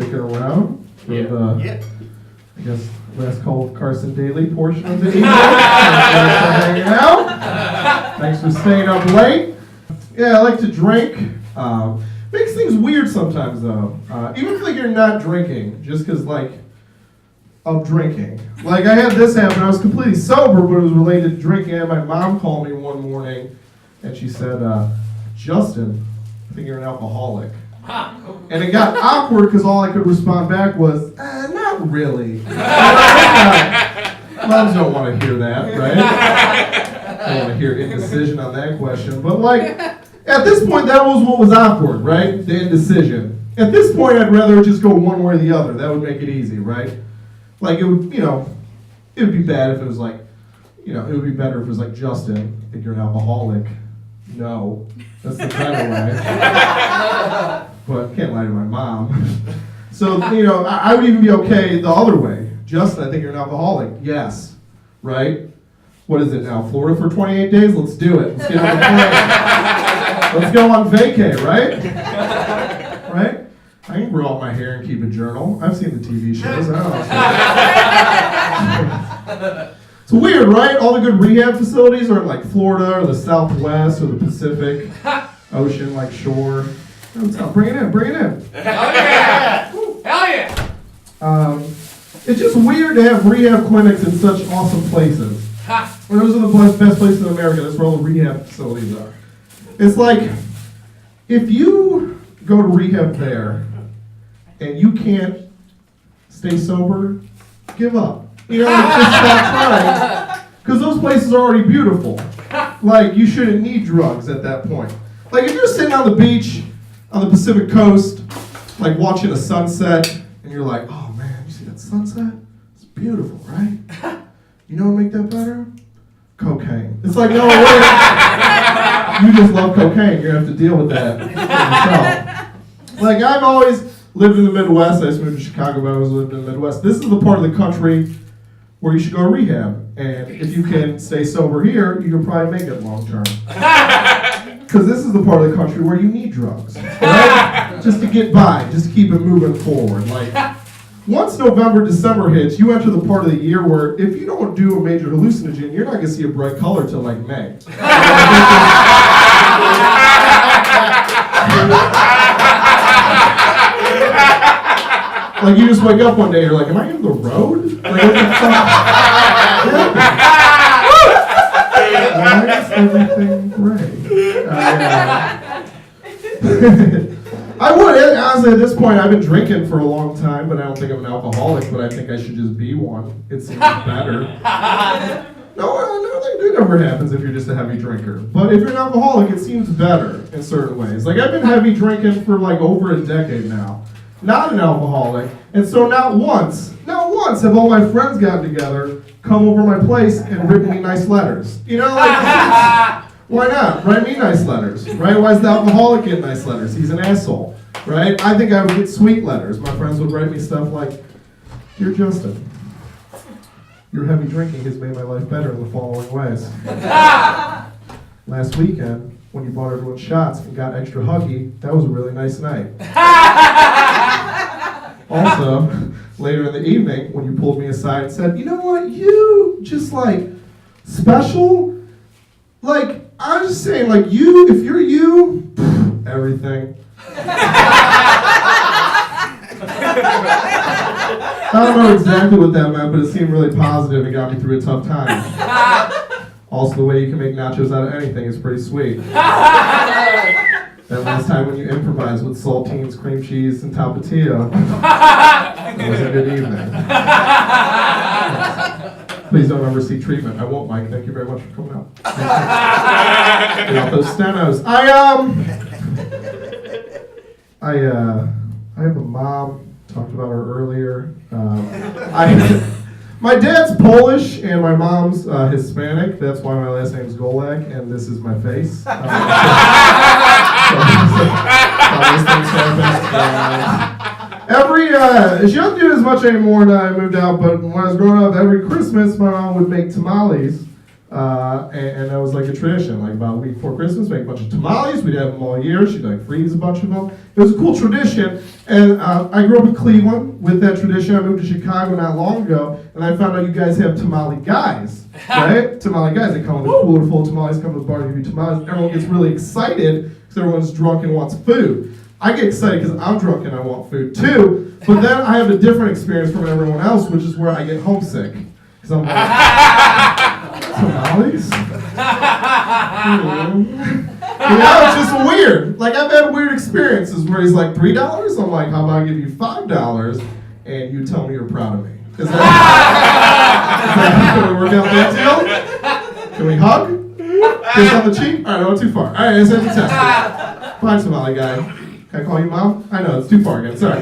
sticking around for the, I guess, last call with Carson Daly portion of the evening. Thanks for hanging out. Thanks for staying up late. Yeah, I like to drink. Makes things weird sometimes, though. Even if you're not drinking, just because, of drinking. I had this happen. I was completely sober, but it was related to drinking. And my mom called me one morning, and she said, Justin, I think you're an alcoholic. And it got awkward because all I could respond back was, not really. Moms don't want to hear that, right? I don't want to hear indecision on that question. But at this point, that was what was awkward, right? The indecision. At this point, I'd rather just go one way or the other. That would make it easy, right? It would, it would be bad if it was it would be better if it was Justin, I think you're an alcoholic. No, that's the better way. But can't lie to my mom. So, I would even be okay the other way. Justin, I think you're an alcoholic. Yes, right? What is it now, Florida for 28 days? Let's do it. Let's get on the plane. Let's go on vacay, right? Right? I can grow out my hair and keep a journal. I've seen the TV shows. It's weird, right? All the good rehab facilities are in Florida or the Southwest or the Pacific Ocean, shore. What's up? Bring it in. Hell yeah! Hell yeah! It's just weird to have rehab clinics in such awesome places. Those are the best places in America. That's where all the rehab facilities are. It's if you go to rehab there and you can't stay sober, give up. Just stop trying. Because those places are already beautiful. You shouldn't need drugs at that point. If you're sitting on the beach on the Pacific coast, watching a sunset, and you're oh man, you see that sunset? It's beautiful, right? You know what would make that better? Cocaine. It's no, wait. You just love cocaine. You're going to have to deal with that yourself. I've always lived in the Midwest. I just moved to Chicago, but I always lived in the Midwest. This is the part of the country where you should go to rehab. And if you can stay sober here, you can probably make it long term. Because this is the part of the country where you need drugs, right? Just to get by, just to keep it moving forward. Once November, December hits, you enter the part of the year where if you don't do a major hallucinogen, you're not going to see a bright color till May. You just wake up one day, you're am I in the road? What the fuck? Why is everything gray? I would, honestly, at this point, I've been drinking for a long time, but I don't think I'm an alcoholic, but I think I should just be one. It seems better. No, that never happens if you're just a heavy drinker. But if you're an alcoholic, it seems better in certain ways. I've been heavy drinking for over a decade now. Not an alcoholic. And so not once have all my friends gotten together, come over my place, and written me nice letters. Why not? Write me nice letters, right? Why is the alcoholic get nice letters? He's an asshole, right? I think I would get sweet letters. My friends would write me stuff like, Dear Justin, your heavy drinking has made my life better in the following ways. Last weekend, when you bought everyone shots and got extra huggy, that was a really nice night. Also, later in the evening, when you pulled me aside and said, you know what, you just special? I'm just saying, you, if you're you, everything. I don't know exactly what that meant, but it seemed really positive and got me through a tough time. Also, the way you can make nachos out of anything is pretty sweet. That last time when you improvised with saltines, cream cheese, and tapatio, that was a good evening. Please don't ever seek treatment. I won't, Mike. Thank you very much for coming out. Get off those stenos. I have a mom. Talked about her earlier. My dad's Polish and my mom's Hispanic. That's why my last name is Golak, and this is my face. She doesn't do it as much anymore now I moved out, but when I was growing up, every Christmas my mom would make tamales And that was like a tradition. Like about a week before Christmas, make a bunch of tamales. We'd have them all year. She'd like freeze a bunch of them. It was a cool tradition. And I grew up in Cleveland with that tradition. I moved to Chicago not long ago, and I found out you guys have tamale guys, right? Tamale guys. They come with a cooler full of tamales, come with a bar to give you tamales. Everyone gets really excited because everyone's drunk and wants food. I get excited because I'm drunk and I want food too. But then I have a different experience from everyone else, which is where I get homesick. Because I'm like, tamales? It's just weird. Like, I've had weird experiences where he's like, $3? I'm like, how about I give you $5 and you tell me you're proud of me? Is that can we work out that deal? Can we hug? Kiss on the cheek? All right, I went too far. All right, let's have to test it. Fine, tamale guy. Can I call you mom? I know, it's too far again, sorry.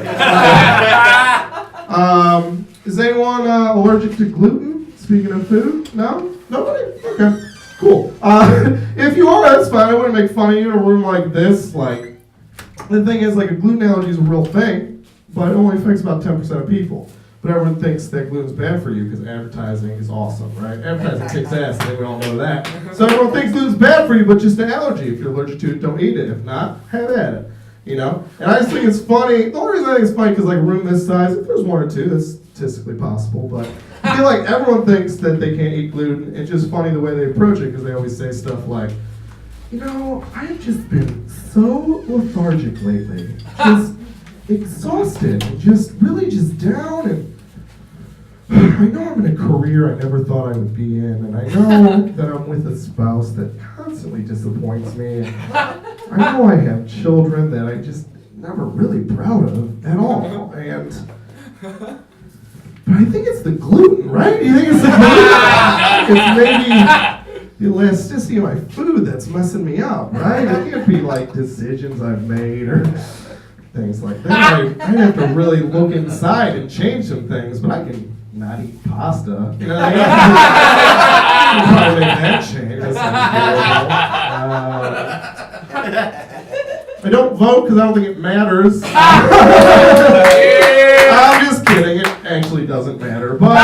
Is anyone allergic to gluten? Speaking of food? No? Nobody? Okay, cool. If you are, that's fine. I wouldn't make fun of you in a room like this. Like, the thing is, like, a gluten allergy is a real thing, but it only affects about 10% of people. But everyone thinks that gluten's bad for you because advertising is awesome, right? Advertising kicks ass, I think we all know that. So everyone thinks gluten's bad for you, but just an allergy. If you're allergic to it, don't eat it. If not, have at it. You know? And I just think it's funny. The only reason I think it's funny because like a room this size, if there's one or two, that's statistically possible. But I feel like everyone thinks that they can't eat gluten. It's just funny the way they approach it because they always say stuff like, you know, I've just been so lethargic lately. Just exhausted and just really just down. And I know I'm in a career I never thought I would be in. And I know that I'm with a spouse that constantly disappoints me. And I know I have children that I just never really proud of at all, and but I think it's the gluten, right? You think it's the gluten? It's maybe the elasticity of my food that's messing me up, right? It can't be like decisions I've made or things like that. I'd have to really look inside and change some things, but I can not eat pasta. You know what I mean? Probably make that change. That sounds terrible. I don't vote because I don't think it matters. I'm just kidding. It actually doesn't matter. But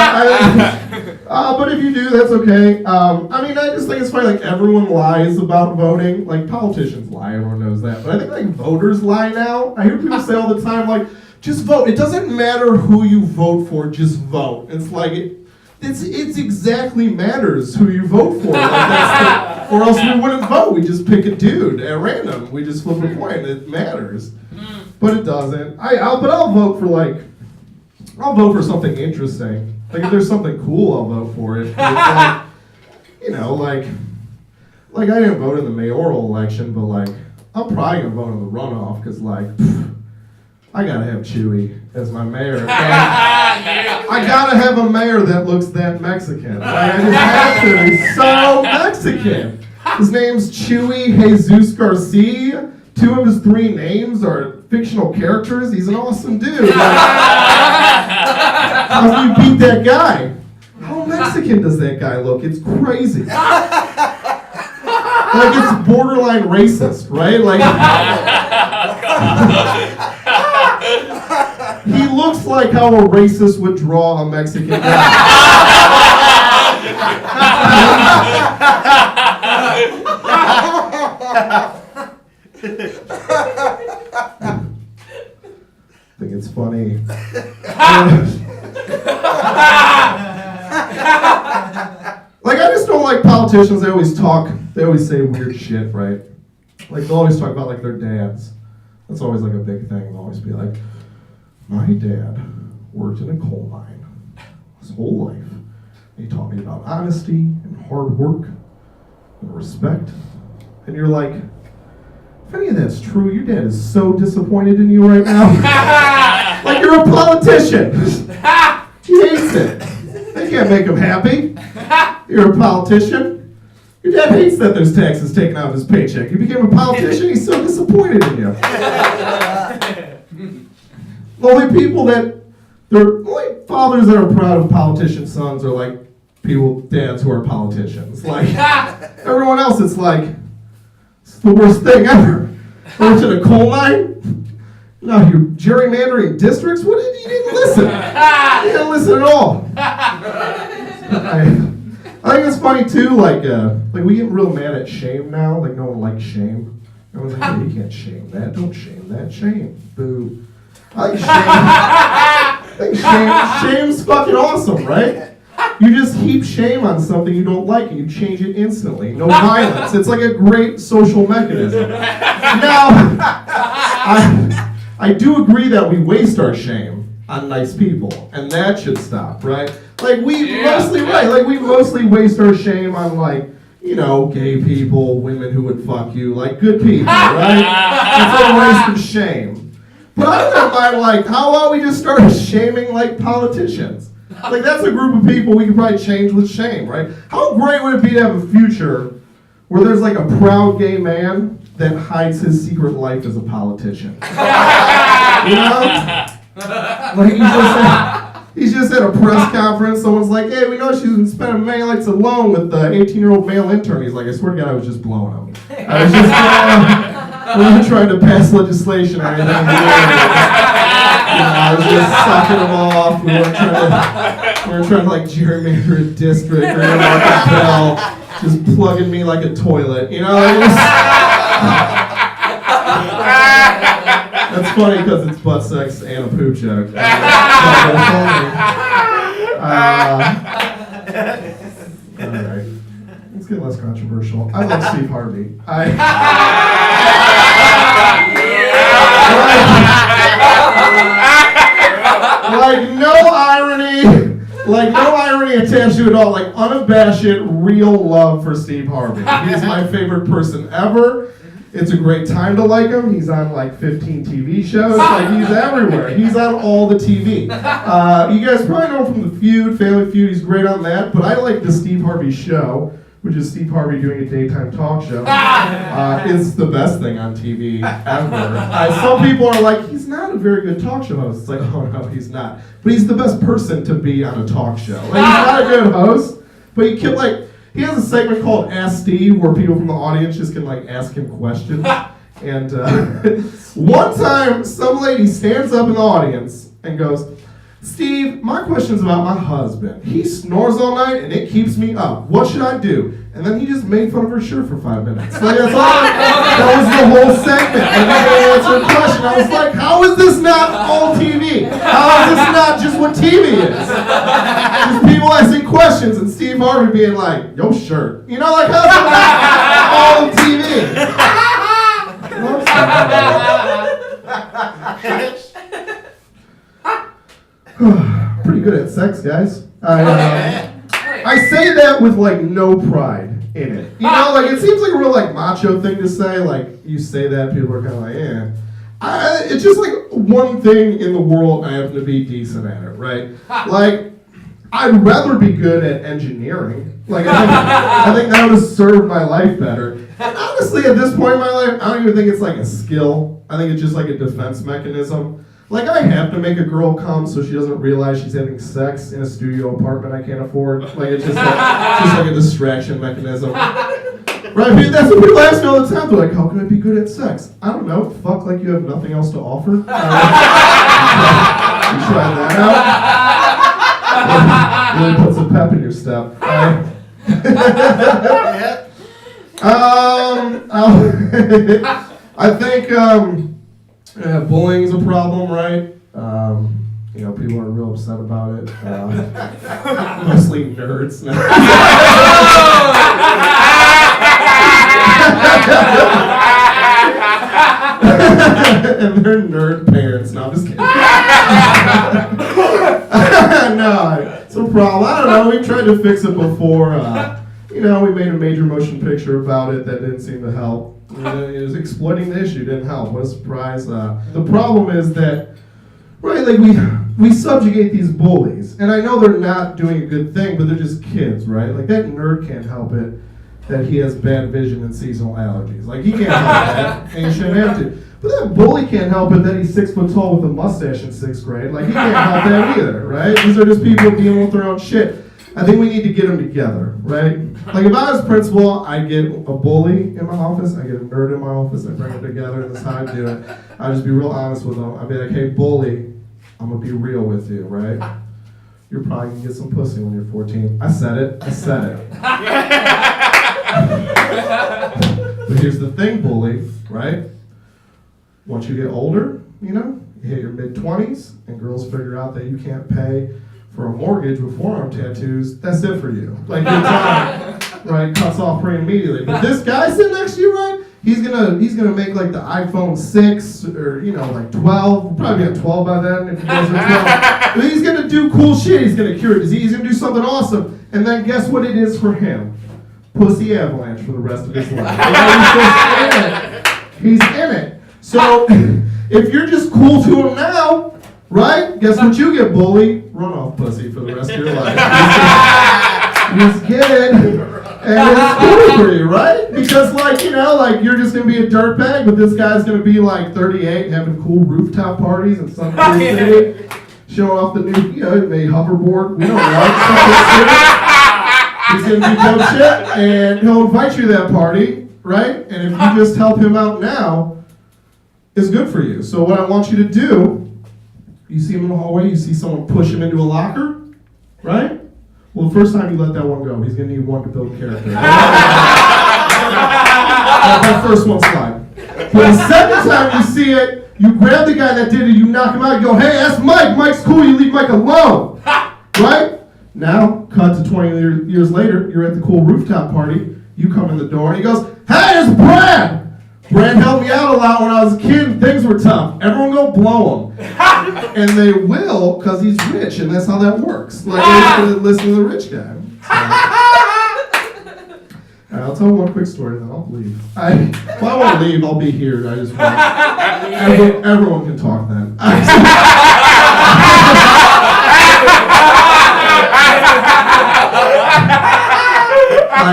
if you do, that's okay. I mean, I just think it's funny. Like everyone lies about voting. Like politicians lie. Everyone knows that. But I think like voters lie now. I hear people say all the time, like, just vote. It doesn't matter who you vote for. Just vote. It's like it's exactly matters who you vote for. Like or else we wouldn't vote. We just pick a dude at random. We just flip a coin. It matters, but it doesn't. I'll vote for something interesting. Like if there's something cool, I'll vote for it. It's like, you know, like I didn't vote in the mayoral election, but like I'm probably gonna vote in the runoff because like. I gotta have Chewy as my mayor. And I gotta have a mayor that looks that Mexican. Like, I just have to. He's so Mexican. His name's Chewy Jesus Garcia. 2 of his 3 names are fictional characters. He's an awesome dude. Like, how do you beat that guy? How Mexican does that guy look? It's crazy. Like it's borderline racist, right? Like he looks like how a racist would draw a Mexican guy. I think it's funny. Like, I just don't like politicians. They always say weird shit, right? Like, they'll always talk about, like, their dads. That's always, like, a big thing. They'll always be like, my dad worked in a coal mine his whole life. He taught me about honesty and hard work and respect. And you're like, if any of that's true, your dad is so disappointed in you right now. Like, you're a politician. He hates it. They can't make him happy. You're a politician. Your dad hates that there's taxes taken out of his paycheck. You became a politician, he's so disappointed in you. The only people the only fathers that are proud of politician sons are like dads who are politicians. Like, everyone else, it's like, it's the worst thing ever. Went to the coal mine? No, you're gerrymandering districts? What did you didn't listen? You didn't listen at all. I think it's funny too, like we get real mad at shame now. Like no one likes shame. Everyone's like, hey, you can't shame that. Don't shame that. Shame. Boo. I think shame's fucking awesome, right? You just heap shame on something you don't like and you change it instantly. No violence. It's like a great social mechanism. Now, I do agree that we waste our shame on nice people, and that should stop, right? Like we mostly waste our shame on gay people, women who would fuck you, like good people, right? That's a waste of shame. But I don't mind, how about we just start shaming, politicians? That's a group of people we could probably change with shame, right? How great would it be to have a future where there's, a proud gay man that hides his secret life as a politician? You know? He's just at a press conference, someone's like, hey, we know she's been spending many nights alone with the 18-year-old male intern. He's like, I swear to God, I was just blowing him. I was just we weren't trying to pass legislation or anything. I was just sucking them off. We weren't trying to gerrymander a district or anything like a bell. Just plugging me like a toilet. That's funny because it's butt sex and a poop joke. Alright. Let's get less controversial. I love Steve Harvey. No irony attached to it all. Unabashed, real love for Steve Harvey. He's my favorite person ever. It's a great time to like him. He's on 15 TV shows. He's everywhere. He's on all the TV. You guys probably know him from The Feud, Family Feud. He's great on that. But I like the Steve Harvey Show, which is Steve Harvey doing a daytime talk show. It's the best thing on TV ever. Some people are like, he's not a very good talk show host. It's like, oh no, he's not. But he's the best person to be on a talk show. He's not a good host, but he he has a segment called Ask Steve where people from the audience just can ask him questions. And one time, some lady stands up in the audience and goes, Steve, my question's about my husband. He snores all night and it keeps me up. What should I do? And then he just made fun of her shirt for 5 minutes. That's all. That was the whole segment. And then they answered a question. I was like, how is this not all TV? How is this not just what TV is? Just people asking questions and Steve Harvey being like, yo, shirt. How's that all TV? Pretty good at sex, guys. I say that with no pride in it. It seems like a real macho thing to say. You say that, people are kind of yeah. It's just one thing in the world I happen to be decent at it, right? I'd rather be good at engineering. I think that would have served my life better. And honestly, at this point in my life, I don't even think it's a skill. I think it's just a defense mechanism. I have to make a girl come so she doesn't realize she's having sex in a studio apartment I can't afford. It's just a distraction mechanism. Right? That's what people ask me all the time. They're like, how can I be good at sex? I don't know. Fuck like you have nothing else to offer. You try that out. Really put some pep in your step. I think bullying's a problem, right? People are real upset about it. Mostly nerds now. And they're nerd parents. No, I'm just kidding. No, it's a problem. I don't know. We tried to fix it before. We made a major motion picture about it that didn't seem to help. It was exploiting the issue, didn't help. What a surprise. The problem is that, right, we subjugate these bullies. And I know they're not doing a good thing, but they're just kids, right? That nerd can't help it that he has bad vision and seasonal allergies. He can't help that, and he shouldn't have to. But that bully can't help it that he's 6 foot tall with a mustache in 6th grade. He can't help that either, right? These are just people dealing with their own shit. I think we need to get them together, right? If I was principal, I'd get a bully in my office, I'd get a nerd in my office, I'd bring them together, and that's how I'd do it. I'd just be real honest with them. I'd be like, hey, bully, I'm going to be real with you, right? you're probably going to get some pussy when you're 14. I said it. But here's the thing, bully, right? Once you get older, you hit your mid-20s, and girls figure out that you can't pay for a mortgage with forearm tattoos, that's it for you. Like, your time, right, cuts off pretty immediately. But this guy sitting next to you, right, he's gonna make like the iPhone 6 or, like 12. We'll probably be at 12 by then if you guys are 12. But he's gonna do cool shit. He's gonna cure disease. He's gonna do something awesome. And then guess what it is for him? Pussy avalanche for the rest of his life. He's in it. So if you're just cool to him now, right? Guess what you get, bully? Runoff pussy for the rest of your life. Just get it. And it's cool for you, right? Because you're just going to be a dirtbag, but this guy's going to be like 38 having cool rooftop parties in some city, showing off the new, maybe hoverboard. We don't know. He's going to do dumb shit, and he'll invite you to that party, right? And if you just help him out now, it's good for you. So what I want you to do, you see him in the hallway, you see someone push him into a locker, right? Well, the first time you let that one go, he's going to need one to build character. That first one slide. But the second time you see it, you grab the guy that did it, you knock him out, you go, hey, that's Mike. Mike's cool, you leave Mike alone. Right? Now, cut to 20 years later, you're at the cool rooftop party, you come in the door, and he goes, hey, it's Brad! Brad helped me out a lot when I was a kid and things were tough. Everyone go blow him. And they will, because he's rich, and that's how that works. Like, listen to the rich guy. So, I'll tell one quick story, then I'll leave. If I want to leave, I'll be here. I just want everyone can talk then. I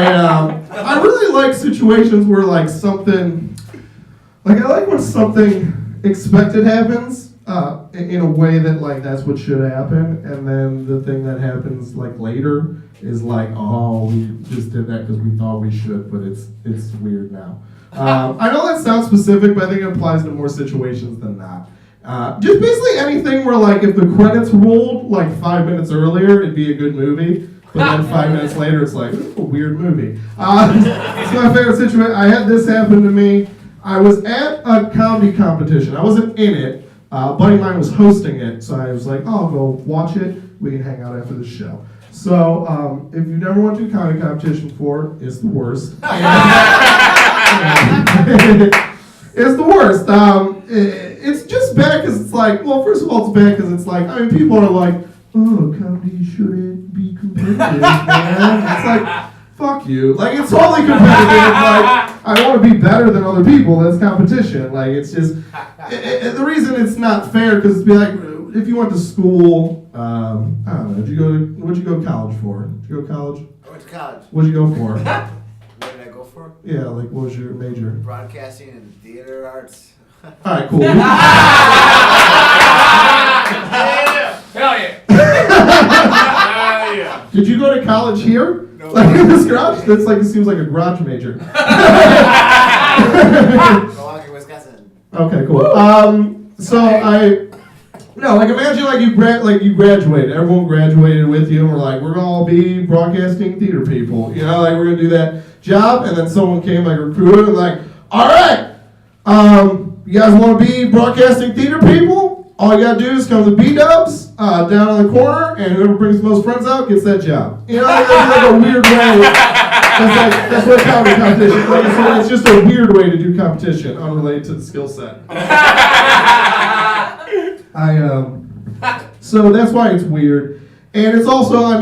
really like situations where I like when something expected happens in a way that that's what should happen, and then the thing that happens later is oh, we just did that because we thought we should, but it's weird now. I know that sounds specific, but I think it applies to more situations than not. Just basically anything where if the credits rolled 5 minutes earlier, it'd be a good movie. But then 5 minutes later, it's this is a weird movie. It's my favorite situation. I had this happen to me. I was at a comedy competition. I wasn't in it. A buddy of mine was hosting it, so I was like, oh, I'll go watch it. We can hang out after the show. So if you've never went to a comedy competition before, it's the worst. It's the worst. It's just bad because it's first of all, it's bad because it's people are oh, comedy shouldn't be competitive, man. It's fuck you. It's totally competitive. I want to be better than other people. That's competition. It's just, the reason it's not fair because it'd be if you went to school, I don't know, what'd you go to college for? Did you go to college? I went to college. What'd you go for? What did I go for? Yeah, what was your major? Broadcasting and theater arts. Alright, cool. Hell yeah. Hell yeah. Did you go to college here? No. In this garage? That's it seems like a garage major. Milwaukee, Wisconsin. Okay, cool. Imagine you graduated. Everyone graduated with you, and we're gonna all be broadcasting theater people. We're gonna do that job, and then someone came a recruiter and all right, you guys want to be broadcasting theater people? All you gotta do is come to B-Dubs down on the corner, and whoever brings the most friends out gets that job. That's a weird way. That's what comedy competition is. It's just a weird way to do competition, unrelated to the skill set. So that's why it's weird, and it's also,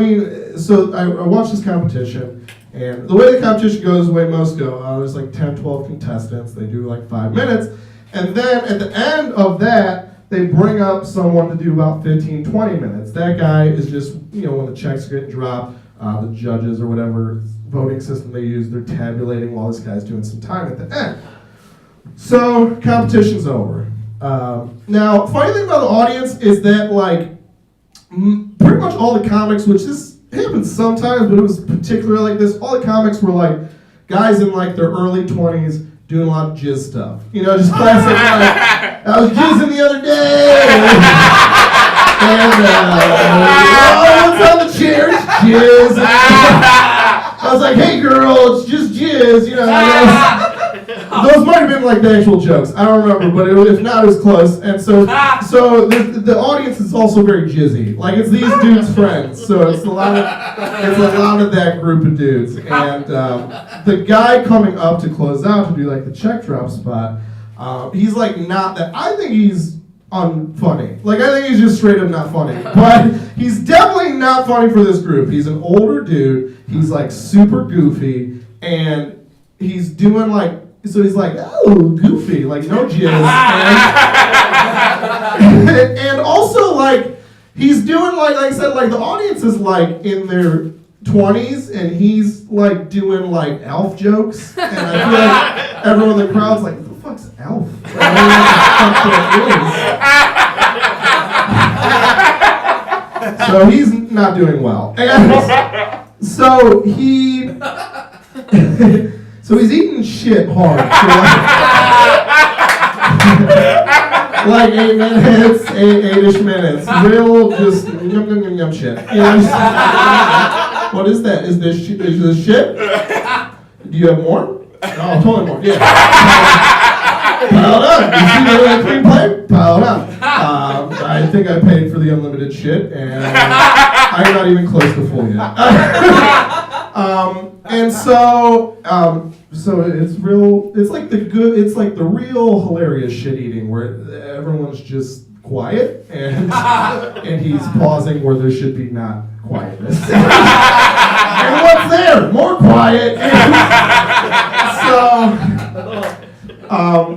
so I watched this competition, and the way the competition goes, the way most go, there's 10, 12 contestants. They do 5 minutes, and then at the end of that, they bring up someone to do about 15, 20 minutes. That guy is just, when the checks are getting dropped, the judges or whatever voting system they use, they're tabulating while this guy's doing some time at the end. So, competition's over. Now, funny thing about the audience is that, pretty much all the comics, which this happens sometimes, but it was particularly like this, all the comics were, guys in, their early 20s doing a lot of jizz stuff. Just classic, I was jizzing the other day, and, what's on the chairs, jizz. I was like, hey girl, it's just jizz, you know. Those might have been like the actual jokes. I don't remember, but if not, it was close. And so the audience is also very jizzy. Like it's these dudes' friends. So it's a lot of that group of dudes. And the guy coming up to close out to do like the check drop spot, he's like not that. I think he's unfunny. Like I think he's just straight up not funny. But he's definitely not funny for this group. He's an older dude. He's like super goofy, and he's doing like. So he's like, oh, goofy, like no jizz. And also, like, he's doing, like I said, like, the audience is, like, in their 20s, and he's, like, doing, like, Elf jokes. And I feel like everyone in the crowd's like, what the fuck's Elf? Like, I don't know what the fuck that is. So he's not doing well. And so So he's eating shit hard for like 8 minutes, 8-ish minutes. Real just yum shit. You know, what is that? Is this shit? Do you have more? Oh, totally more. Yeah. Pile it up. You see that clean plate? Pile it up. I think I paid for the unlimited shit, and I'm not even close to full yet. And so it's real. It's like the real hilarious shit eating where everyone's just quiet and he's pausing where there should be not quietness. And what's there? More quiet.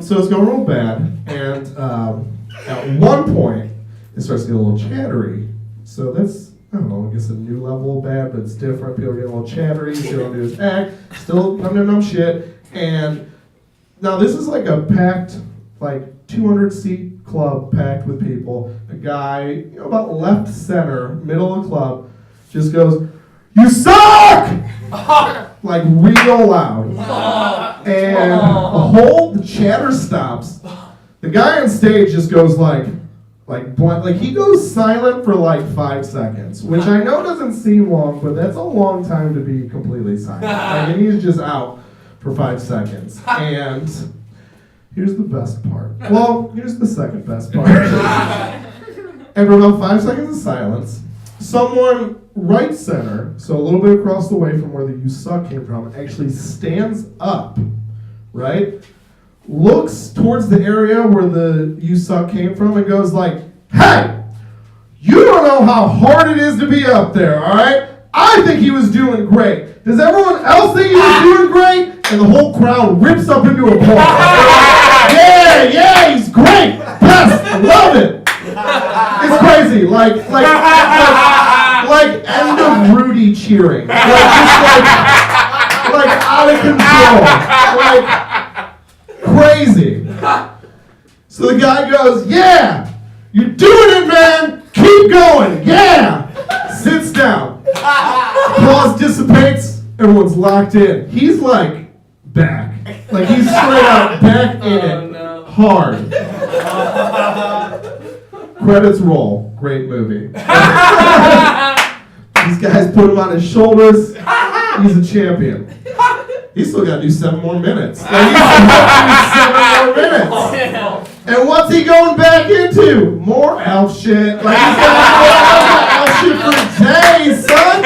So it's going real bad, and at one point it starts to get a little chattery. So that's. I don't know, I guess a new level of bad, but it's different. People are getting a little chattery, still don't do his act, still no shit. And now this is like a packed, like 200-seat club packed with people. A guy, about left center, middle of the club, just goes, "You suck!" Like real loud. And the chatter stops. The guy on stage just goes like he goes silent for like 5 seconds, which I know doesn't seem long, but that's a long time to be completely silent. And he's just out for 5 seconds. And here's the best part. Well, here's the second best part. After about 5 seconds of silence, someone right center, so a little bit across the way from where the "you suck" came from, actually stands up, right? Looks towards the area where the "you suck" came from and goes like, "Hey, you don't know how hard it is to be up there, all right? I think he was doing great. Does everyone else think he was doing great?" And the whole crowd rips up into applause. Yeah, he's great. Best, I love it. It's crazy, like end of Rudy cheering, like out of control, like. Crazy. So the guy goes, "Yeah, you're doing it, man. Keep going. Yeah." Sits down. Applause dissipates. Everyone's locked in. He's like back. Like he's straight out back in it. No. Hard. Credits roll. Great movie. These guys put him on his shoulders. He's a champion. He's still got to do 7 more minutes. Like, he's still got to do 7 more minutes. Oh, yeah. And what's he going back into? More Elf shit. Like, he's got to do Elf shit for days, son.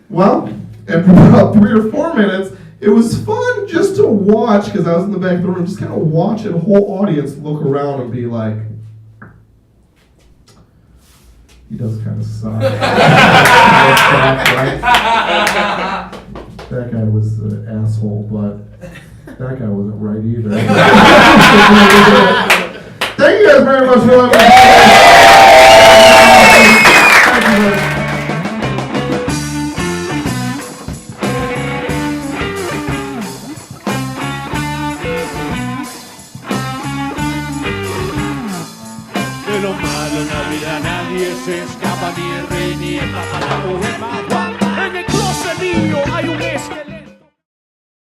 Well, after about 3 or 4 minutes, it was fun just to watch, because I was in the back of the room, just kind of watch a whole audience look around and be like, he does kind of suck. Right? That guy was an asshole, but that guy wasn't right either. Thank you guys very much for having me. Thank you. De lo malo en la vida nadie se escapa, ni el rey ni el papá, la mujer más guapa. En el closet mío hay un esqueleto.